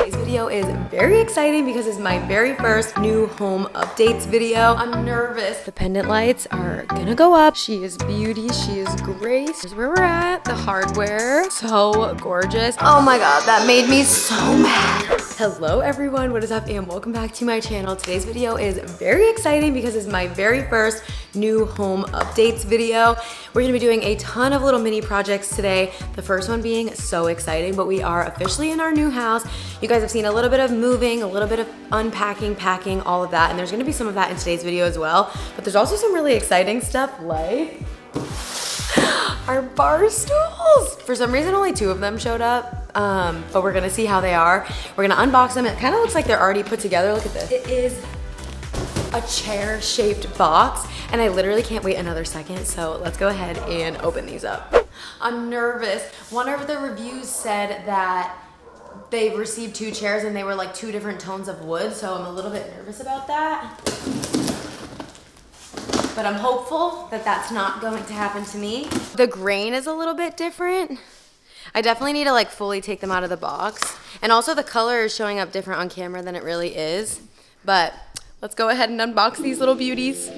Today's video is very exciting because it's my very first new home updates video. I'm nervous. The pendant lights are gonna go up. She is beauty, she is grace. Here's where we're at, the hardware. So gorgeous. Oh my God, that made me so mad. Hello everyone, what is up and welcome back to my channel. Today's video is very exciting because it's my very first new home updates video. We're gonna be doing a ton of little mini projects today. The first one being so exciting, but we are officially in our new house. You guys have seen a little bit of moving, a little bit of unpacking, packing, all of that, and there's gonna be some of that in today's video as well. But there's also some really exciting stuff like our bar stools. For some reason, only 2 of them showed up, but we're gonna see how they are. We're gonna unbox them. It kind of looks like they're already put together. Look at this. It is a chair-shaped box, and I literally can't wait another second, so let's go ahead and open these up. I'm nervous. One of the reviews said that they received 2 chairs and they were like 2 different tones of wood, so I'm a little bit nervous about that. But I'm hopeful that that's not going to happen to me. The grain is a little bit different. I definitely need to like fully take them out of the box. And also the color is showing up different on camera than it really is. But let's go ahead and unbox these little beauties.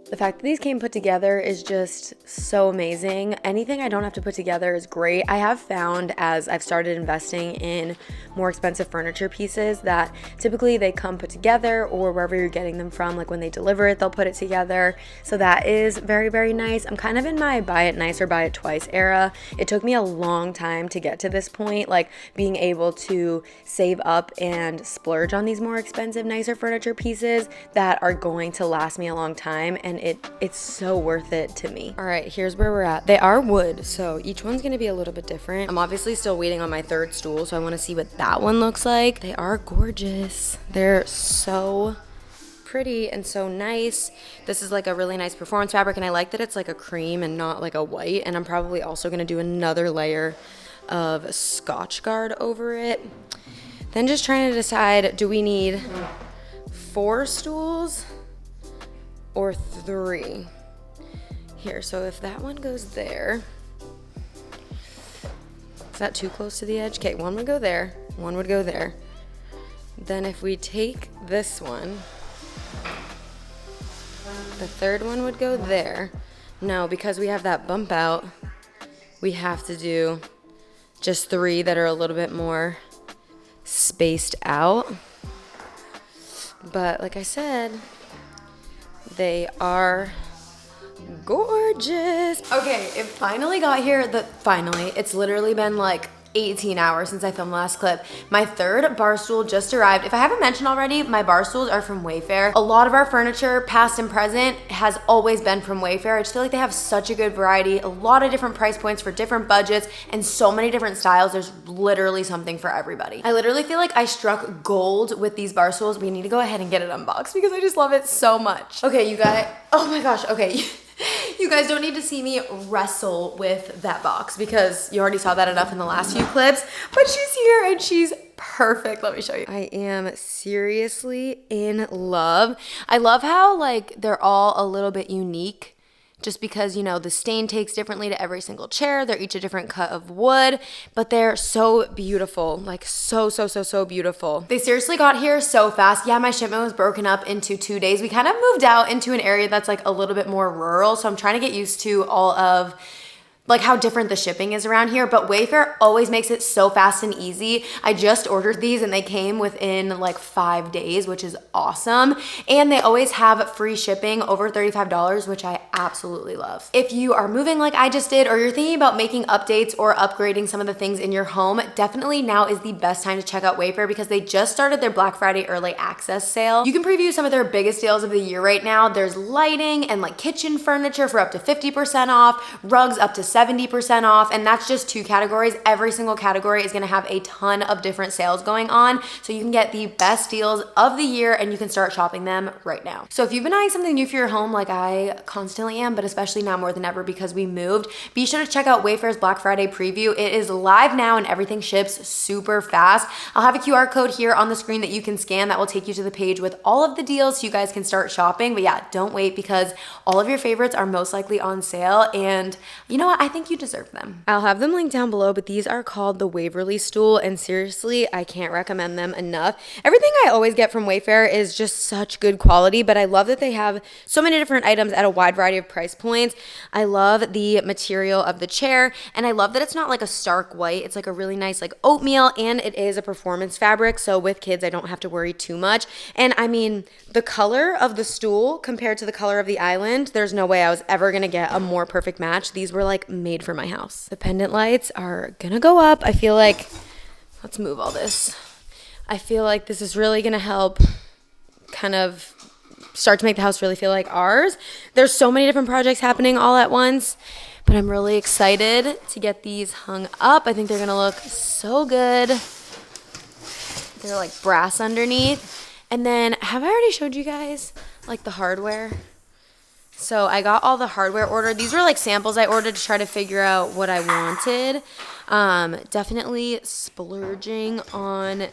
The fact that these came put together is just so amazing. Anything I don't have to put together is great. I have found as I've started investing in more expensive furniture pieces that typically they come put together, or wherever you're getting them from, like when they deliver it, they'll put it together. So that is very, very nice. I'm kind of in my buy it nice or buy it twice era. It took me a long time to get to this point, like being able to save up and splurge on these more expensive, nicer furniture pieces that are going to last me a long time, and it's so worth it to me. All right, here's where we're at. They are wood, so each one's gonna be a little bit different. I'm obviously still waiting on my 3rd stool, so I wanna see what that one looks like. They are gorgeous. They're so pretty and so nice. This is like a really nice performance fabric, and I like that it's like a cream and not like a white, and I'm probably also gonna do another layer of Scotch Guard over it. Then just trying to decide, do we need 4 stools or 3? Here, so if that one goes there, is that too close to the edge? Okay, 1 would go there, 1 would go there. Then if we take this one, the 3rd one would go there. No, because we have that bump out, we have to do just 3 that are a little bit more spaced out. But like I said, they are gorgeous. Okay, it finally got here. It's literally been like 18 hours since I filmed the last clip. My 3rd bar stool just arrived. If I haven't mentioned already, my bar stools are from Wayfair. A lot of our furniture, past and present, has always been from Wayfair. I just feel like they have such a good variety, a lot of different price points for different budgets, and so many different styles. There's literally something for everybody. I literally feel like I struck gold with these bar stools. We need to go ahead and get it unboxed because I just love it so much. Okay, you guys, oh my gosh, okay. You guys don't need to see me wrestle with that box because you already saw that enough in the last few clips, but she's here and she's perfect. Let me show you. I am seriously in love. I love how like they're all a little bit unique, just because, you know, the stain takes differently to every single chair. They're each a different cut of wood, but they're so beautiful, like so beautiful. They seriously got here so fast. Yeah, my shipment was broken up into 2 days. We kind of moved out into an area that's like a little bit more rural, so I'm trying to get used to all of like how different the shipping is around here, but Wayfair always makes it so fast and easy. I just ordered these and they came within like 5 days, which is awesome. And they always have free shipping over $35, which I absolutely love. If you are moving like I just did, or you're thinking about making updates or upgrading some of the things in your home, definitely now is the best time to check out Wayfair because they just started their Black Friday early access sale. You can preview some of their biggest deals of the year right now. There's lighting and like kitchen furniture for up to 50% off, rugs up to 70% off, and that's just 2 categories. Every single category is gonna have a ton of different sales going on, so you can get the best deals of the year and you can start shopping them right now. So if you've been eyeing something new for your home like I constantly am, but especially now more than ever because we moved, be sure to check out Wayfair's Black Friday preview. It is live now and everything ships super fast. I'll have a QR code here on the screen that you can scan that will take you to the page with all of the deals so you guys can start shopping. But yeah, don't wait because all of your favorites are most likely on sale, and you know what? I think you deserve them. I'll have them linked down below, but these are called the Waverly Stool, and seriously, I can't recommend them enough. Everything I always get from Wayfair is just such good quality, but I love that they have so many different items at a wide variety of price points. I love the material of the chair, and I love that it's not like a stark white. It's like a really nice like oatmeal, and it is a performance fabric, so with kids I don't have to worry too much. And I mean, the color of the stool compared to the color of the island, there's no way I was ever gonna get a more perfect match. These were like made for my house. The pendant lights are gonna go up. I feel like, let's move all this. I feel like this is really gonna help kind of start to make the house really feel like ours. There's so many different projects happening all at once, but I'm really excited to get these hung up. I think they're gonna look so good. They're like brass underneath. And then, have I already showed you guys like the hardware? So I got all the hardware ordered. These were like samples I ordered to try to figure out what I wanted. Definitely splurging on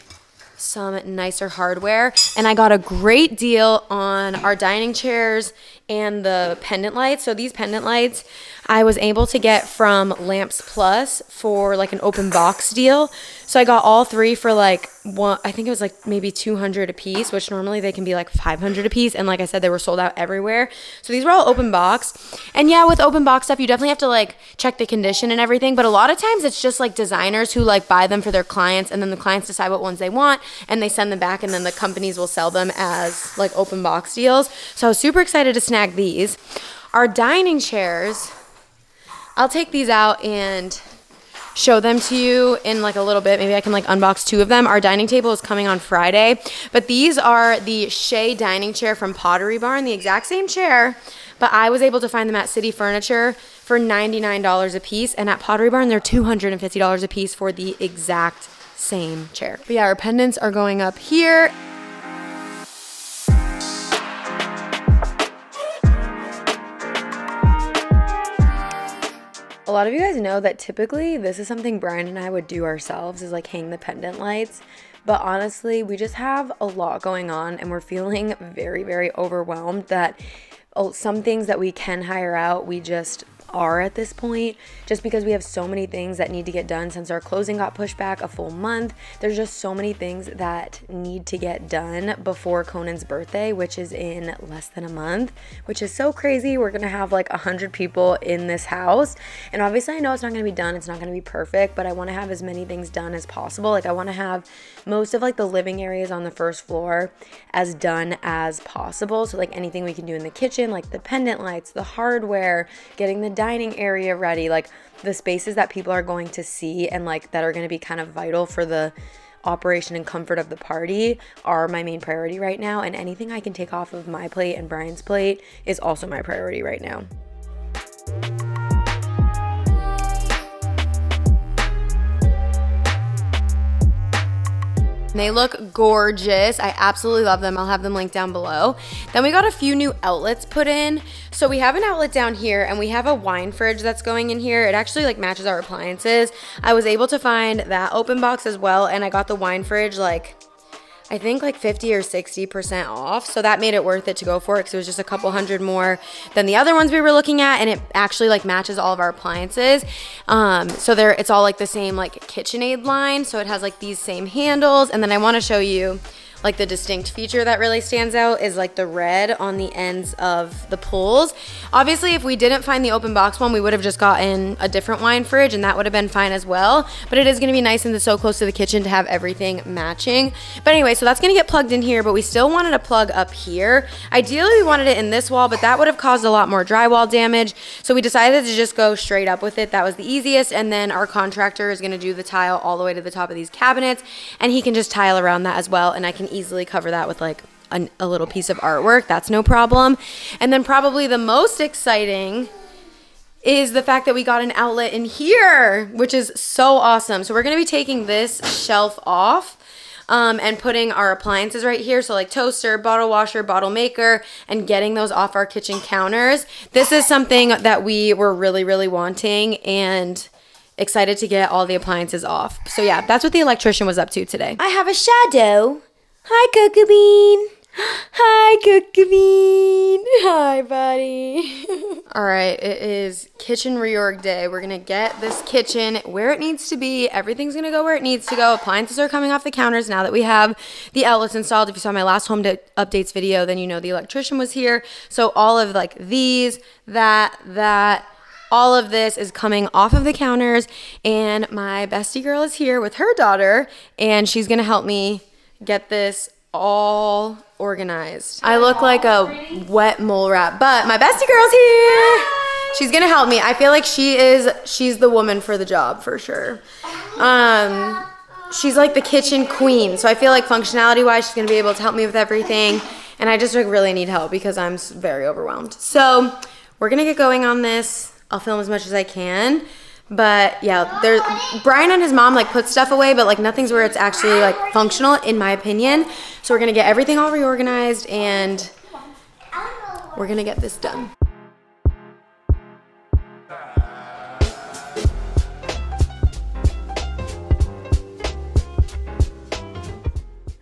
some nicer hardware, and I got a great deal on our dining chairs and the pendant lights. So these pendant lights I was able to get from Lamps Plus for like an open box deal. So I got all 3 for like one, I think it was like maybe 200 a piece, which normally they can be like 500 a piece. And like I said, they were sold out everywhere. So these were all open box. And yeah, with open box stuff, you definitely have to like check the condition and everything. But a lot of times it's just like designers who like buy them for their clients, and then the clients decide what ones they want and they send them back, and then the companies will sell them as like open box deals. So I was super excited to snag these. Our dining chairs, I'll take these out and show them to you in like a little bit. Maybe I can like unbox 2 of them. Our dining table is coming on Friday, but these are the Shea dining chair from Pottery Barn, the exact same chair, but I was able to find them at City Furniture for $99 a piece, and at Pottery Barn they're $250 a piece for the exact same chair. But yeah, our pendants are going up here. A lot of you guys know that typically this is something Brian and I would do ourselves, is like hang the pendant lights. But honestly, we just have a lot going on and we're feeling very, very overwhelmed that some things that we can hire out, we just are at this point, just because we have so many things that need to get done since our closing got pushed back a full month. There's just so many things that need to get done before Conan's birthday, which is in less than a month, which is so crazy. We're gonna have like 100 people in this house, and obviously I know it's not gonna be done, it's not gonna be perfect, but I want to have as many things done as possible. Like I want to have most of like the living areas on the first floor as done as possible. So like anything we can do in the kitchen, like the pendant lights, the hardware, getting the dining area ready, like the spaces that people are going to see and like that are going to be kind of vital for the operation and comfort of the party are my main priority right now. And anything I can take off of my plate and Brian's plate is also my priority right now. They look gorgeous. I absolutely love them. I'll have them linked down below. Then we got a few new outlets put in. So we have an outlet down here and we have a wine fridge that's going in here. It actually like matches our appliances. I was able to find that open box as well, and I got the wine fridge like I think like 50 or 60% off. So that made it worth it to go for it because it was just a couple hundred more than the other ones we were looking at, and it actually like matches all of our appliances. So it's all like the same like KitchenAid line. So it has like these same handles, and then I want to show you like the distinct feature that really stands out is like the red on the ends of the pulls. Obviously, if we didn't find the open box one, we would have just gotten a different wine fridge and that would have been fine as well. But it is gonna be nice since it's so close to the kitchen to have everything matching. But anyway, so that's gonna get plugged in here, but we still wanted a plug up here. Ideally, we wanted it in this wall, but that would have caused a lot more drywall damage. So we decided to just go straight up with it. That was the easiest. And then our contractor is gonna do the tile all the way to the top of these cabinets, and he can just tile around that as well. And I can easily cover that with like a little piece of artwork. That's no problem. And then probably the most exciting is the fact that we got an outlet in here, which is so awesome. So we're gonna be taking this shelf off and putting our appliances right here. So like toaster, bottle washer, bottle maker, and getting those off our kitchen counters. This is something that we were really, really wanting and excited to get all the appliances off. So yeah, that's what the electrician was up to today. I have a shadow. Hi, Cocoa Bean. Hi, Cocoa Bean. Hi, buddy. All right, it is kitchen reorg day. We're gonna get this kitchen where it needs to be. Everything's gonna go where it needs to go. Appliances are coming off the counters now that we have the outlets installed. If you saw my last home updates video, then you know the electrician was here. So all of like these, that, all of this is coming off of the counters, and my bestie girl is here with her daughter, and she's gonna help me get this all organized. I look like a wet mole rat, but my bestie girl's here. She's gonna help me. I feel like she's the woman for the job for sure. She's like the kitchen queen, so I feel like functionality wise she's gonna be able to help me with everything, and I just like really need help because I'm very overwhelmed. So we're gonna get going on this. I'll film as much as I can. But yeah, Brian and his mom like put stuff away, but like nothing's where it's actually like functional in my opinion. So we're gonna get everything all reorganized and we're gonna get this done.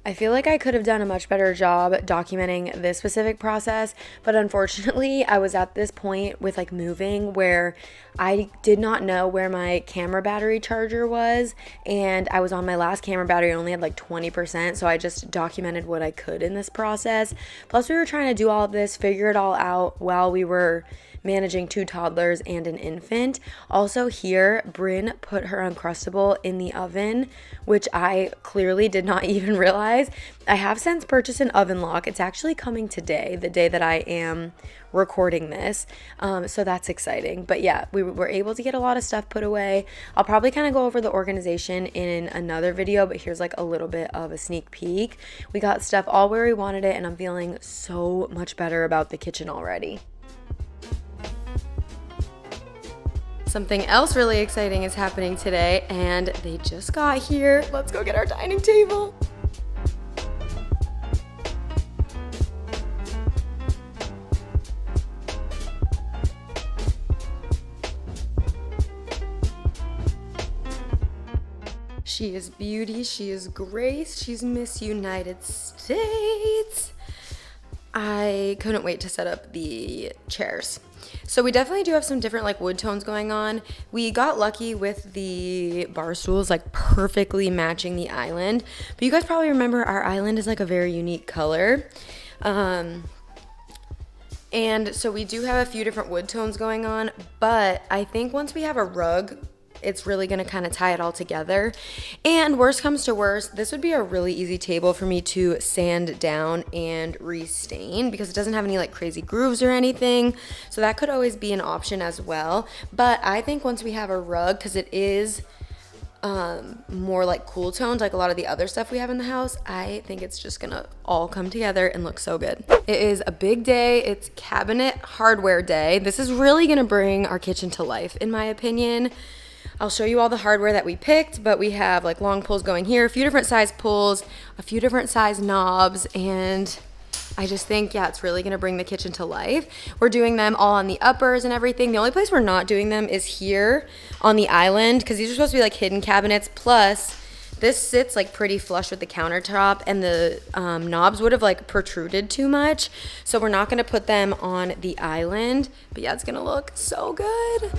I feel like I could have done a much better job documenting this specific process, but unfortunately I was at this point with like moving where I did not know where my camera battery charger was, and I was on my last camera battery and only had like 20%, so I just documented what I could in this process. Plus we were trying to do all of this, figure it all out while we were managing 2 toddlers and an infant. Also here, Bryn put her Uncrustable in the oven, which I clearly did not even realize. I have since purchased an oven lock. It's actually coming today, the day that I am recording this. So that's exciting. But yeah, we were able to get a lot of stuff put away. I'll probably kind of go over the organization in another video, but here's like a little bit of a sneak peek. We got stuff all where we wanted it, and I'm feeling so much better about the kitchen already. Something else really exciting is happening today, and they just got here. Let's go get our dining table. She is beauty, she is grace, she's Miss United States. I couldn't wait to set up the chairs. So we definitely do have some different like wood tones going on. We got lucky with the bar stools like perfectly matching the island. But you guys probably remember our island is like a very unique color. And so we do have a few different wood tones going on. But I think once we have a rug, it's really gonna kind of tie it all together. And worst comes to worst, this would be a really easy table for me to sand down and restain because it doesn't have any like crazy grooves or anything. So that could always be an option as well. But I think once we have a rug, because it is more like cool tones like a lot of the other stuff we have in the house, I think it's just gonna all come together and look so good. It is a big day. It's cabinet hardware day. This is really gonna bring our kitchen to life in my opinion. I'll show you all the hardware that we picked, but we have like long pulls going here, a few different size pulls, a few different size knobs, and I just think, yeah, it's really gonna bring the kitchen to life. We're doing them all on the uppers and everything. The only place we're not doing them is here on the island, because these are supposed to be like hidden cabinets, plus this sits like pretty flush with the countertop, and the knobs would have like protruded too much. So we're not gonna put them on the island, but yeah, it's gonna look so good.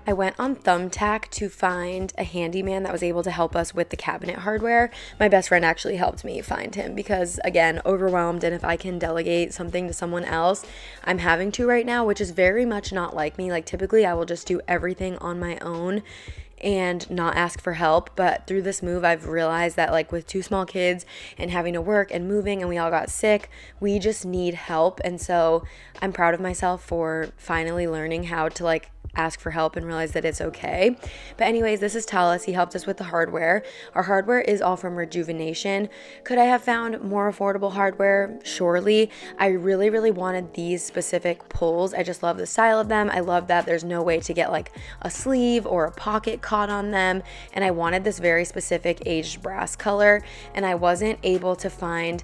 I went on Thumbtack to find a handyman that was able to help us with the cabinet hardware. My best friend actually helped me find him because, again, overwhelmed, and if I can delegate something to someone else, I'm having to right now, which is very much not like me. Like, typically I will just do everything on my own and not ask for help, but through this move I've realized that like with 2 small kids and having to work and moving and we all got sick, we just need help. And so I'm proud of myself for finally learning how to like ask for help and realize that it's okay. But anyways, this is Talis. He helped us with the hardware. Our hardware is all from Rejuvenation. Could I have found more affordable hardware? Surely. I really wanted these specific pulls. I just love the style of them. I love that there's no way to get like a sleeve or a pocket caught on them. And I wanted this very specific aged brass color, and I wasn't able to find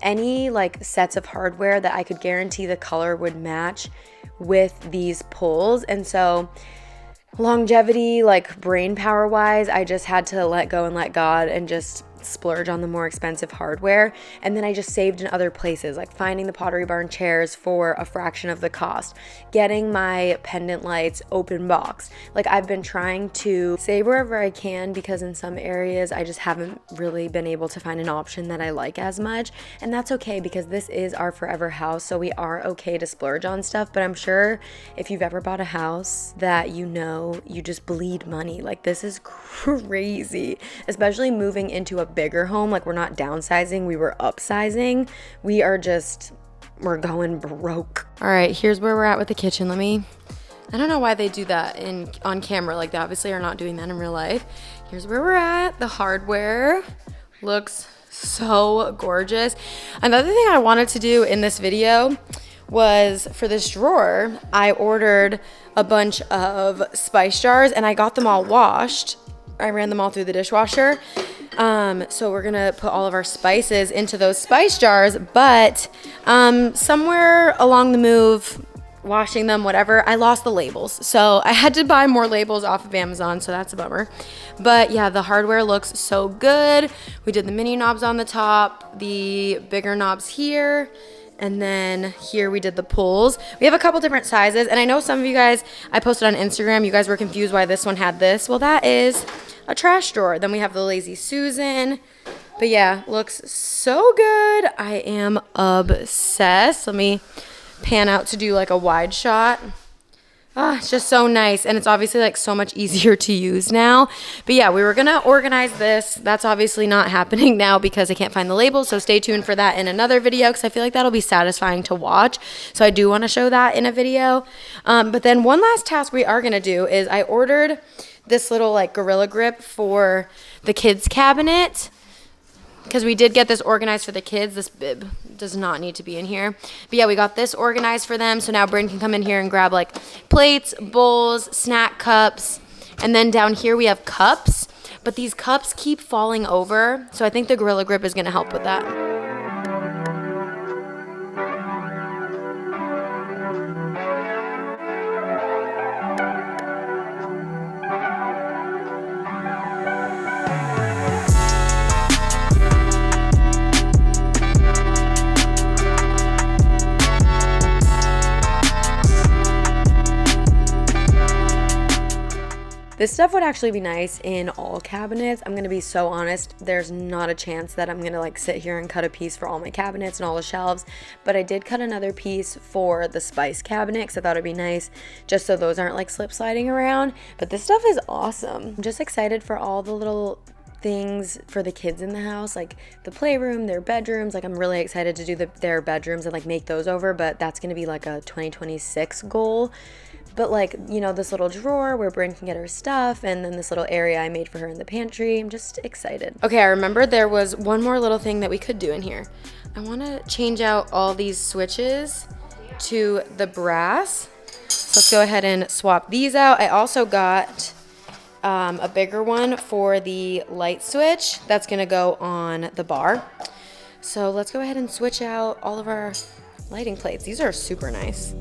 any like sets of hardware that I could guarantee the color would match with these pulls. And so longevity, like brain power wise, I just had to let go and let God and just splurge on the more expensive hardware. And then I just saved in other places, like finding the Pottery Barn chairs for a fraction of the cost, getting my pendant lights open box. Like I've been trying to save wherever I can, because in some areas I just haven't really been able to find an option that I like as much. And that's okay, because this is our forever house, so we are okay to splurge on stuff. But I'm sure if you've ever bought a house that you know you just bleed money. Like this is crazy, especially moving into a bigger home. Like we're not downsizing, we were upsizing. We're going broke. All right, here's where we're at with the kitchen. I don't know why they do that on camera. Like they obviously are not doing that in real life. Here's where we're at. The hardware looks so gorgeous. Another thing I wanted to do in this video was, for this drawer, I ordered a bunch of spice jars and I got them all washed. I ran them all through the dishwasher. So we're gonna put all of our spices into those spice jars, but somewhere along the move, washing them, whatever, I lost the labels. So I had to buy more labels off of Amazon, so that's a bummer. But yeah, the hardware looks so good. We did the mini knobs on the top, the bigger knobs here, and then here we did the pulls. We have a couple different sizes, and I know some of you guys, I posted on Instagram, you guys were confused why this one had this. Well, that is a trash drawer. Then we have the Lazy Susan. But yeah, looks so good. I am obsessed. Let me pan out to do like a wide shot. It's just so nice, and it's obviously like so much easier to use now. But yeah, we were gonna organize this. That's obviously not happening now because I can't find the labels, so stay tuned for that in another video, because I feel like that'll be satisfying to watch. So I do want to show that in a video. But then one last task we are gonna do is I ordered this little like Gorilla Grip for the kids cabinet, because we did get this organized for the kids. This bib does not need to be in here. But yeah, we got this organized for them. So now Bryn can come in here and grab like plates, bowls, snack cups. And then down here we have cups. But these cups keep falling over. So I think the Gorilla Grip is going to help with that. This stuff would actually be nice in all cabinets. I'm gonna be so honest, there's not a chance that I'm gonna like sit here and cut a piece for all my cabinets and all the shelves, but I did cut another piece for the spice cabinet because I thought it'd be nice just so those aren't like slip sliding around. But this stuff is awesome. I'm just excited for all the little things for the kids in the house, like the playroom, their bedrooms. Like I'm really excited to do their bedrooms and like make those over, but that's gonna be like a 2026 goal. But like, you know, this little drawer where Bryn can get her stuff, and then this little area I made for her in the pantry. I'm just excited. Okay, I remembered there was one more little thing that we could do in here. I want to change out all these switches to the brass. So let's go ahead and swap these out. I also got a bigger one for the light switch that's gonna go on the bar. So let's go ahead and switch out all of our lighting plates. These are super nice.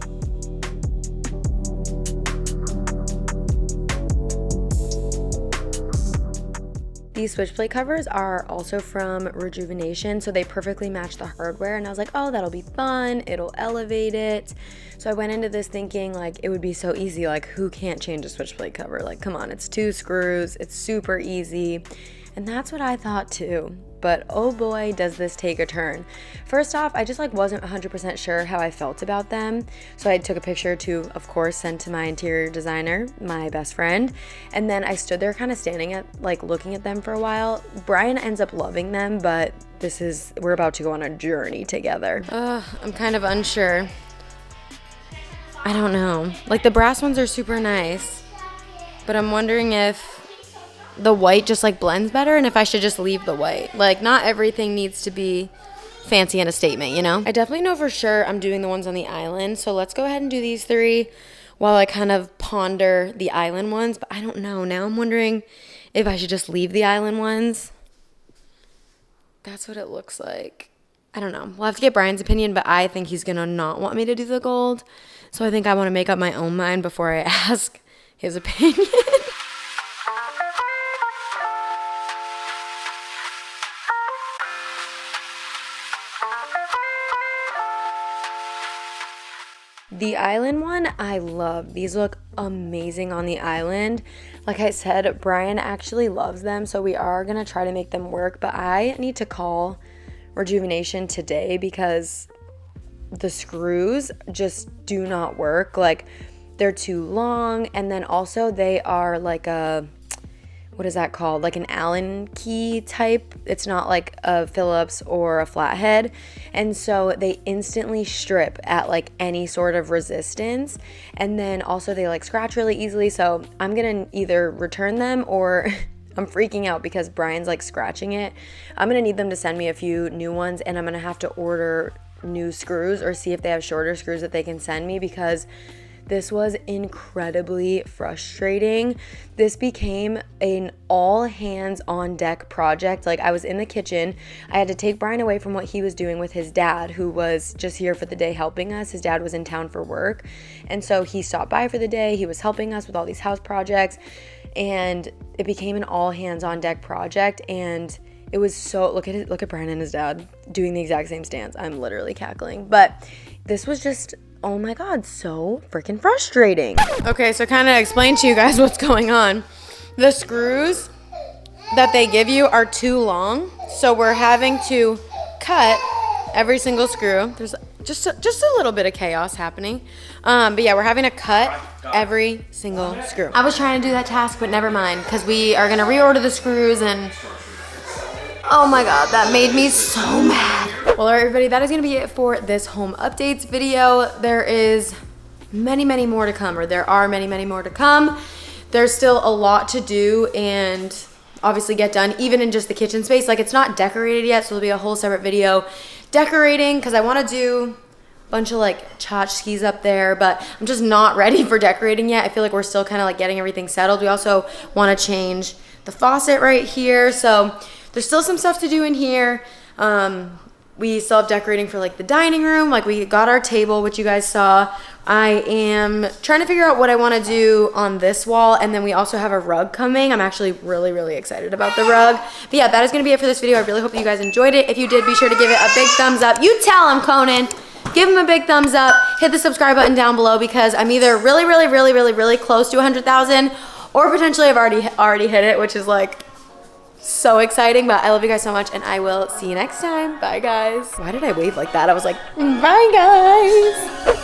These switch plate covers are also from Rejuvenation, so they perfectly match the hardware, and I was like, oh, that'll be fun, it'll elevate it. So I went into this thinking like it would be so easy, like who can't change a switch plate cover? Like come on, it's 2 screws, it's super easy. And that's what I thought too. But oh boy, does this take a turn. First off, I just like wasn't 100% sure how I felt about them. So I took a picture to, of course, send to my interior designer, my best friend. And then I stood there kind of standing at, like looking at them for a while. Brian ends up loving them, but we're about to go on a journey together. I'm kind of unsure. I don't know. Like the brass ones are super nice, but I'm wondering if the white just like blends better and if I should just leave the white. Like not everything needs to be fancy and a statement, you know? I definitely know for sure I'm doing the ones on the island. So let's go ahead and do these 3 while I kind of ponder the island ones. But I don't know. Now I'm wondering if I should just leave the island ones. That's what it looks like. I don't know. We'll have to get Brian's opinion, but I think he's going to not want me to do the gold. So I think I want to make up my own mind before I ask his opinion. The island one, I love. These look amazing on the island. Like I said, Brian actually loves them, so we are going to try to make them work. But I need to call Rejuvenation today because the screws just do not work. Like, they're too long, and then also they are like a... what is that called? Like an Allen key type. It's not like a Phillips or a flathead. And so they instantly strip at like any sort of resistance. And then also they like scratch really easily. So I'm gonna either return them or I'm freaking out because Brian's like scratching it. I'm gonna need them to send me a few new ones, and I'm gonna have to order new screws or see if they have shorter screws that they can send me, because this was incredibly frustrating. This became an all hands on deck project. Like, I was in the kitchen. I had to take Brian away from what he was doing with his dad, who was just here for the day helping us. His dad was in town for work. And so he stopped by for the day. He was helping us with all these house projects. And it became an all hands on deck project. And it was so, look at Brian and his dad doing the exact same stance. I'm literally cackling. But this was just, oh my God, so freaking frustrating. Okay, so kind of explain to you guys what's going on. The screws that they give you are too long, so we're having to cut every single screw. There's just a little bit of chaos happening. But yeah, we're having to cut every single screw. I was trying to do that task, but never mind, because we are gonna reorder the screws, and oh my God, that made me so mad. Well, all right, everybody, that is gonna be it for this home updates video. There is many more to come, or there are many more to come. There's still a lot to do and obviously get done, even in just the kitchen space. Like, it's not decorated yet, so there'll be a whole separate video decorating, because I wanna do a bunch of like tchotchkes up there, but I'm just not ready for decorating yet. I feel like we're still kind of like getting everything settled. We also wanna change the faucet right here, so there's still some stuff to do in here. We still have decorating for like the dining room. Like, we got our table, which you guys saw. I am trying to figure out what I want to do on this wall. And then we also have a rug coming. I'm actually really excited about the rug. But yeah, that is going to be it for this video. I really hope that you guys enjoyed it. If you did, be sure to give it a big thumbs up. You tell him, Conan. Give him a big thumbs up. Hit the subscribe button down below, because I'm either really close to 100,000, or potentially I've already hit it, which is like so exciting. But I love you guys so much, and I will see you next time. Bye, guys. Why did I wave like that? I was like, bye, guys.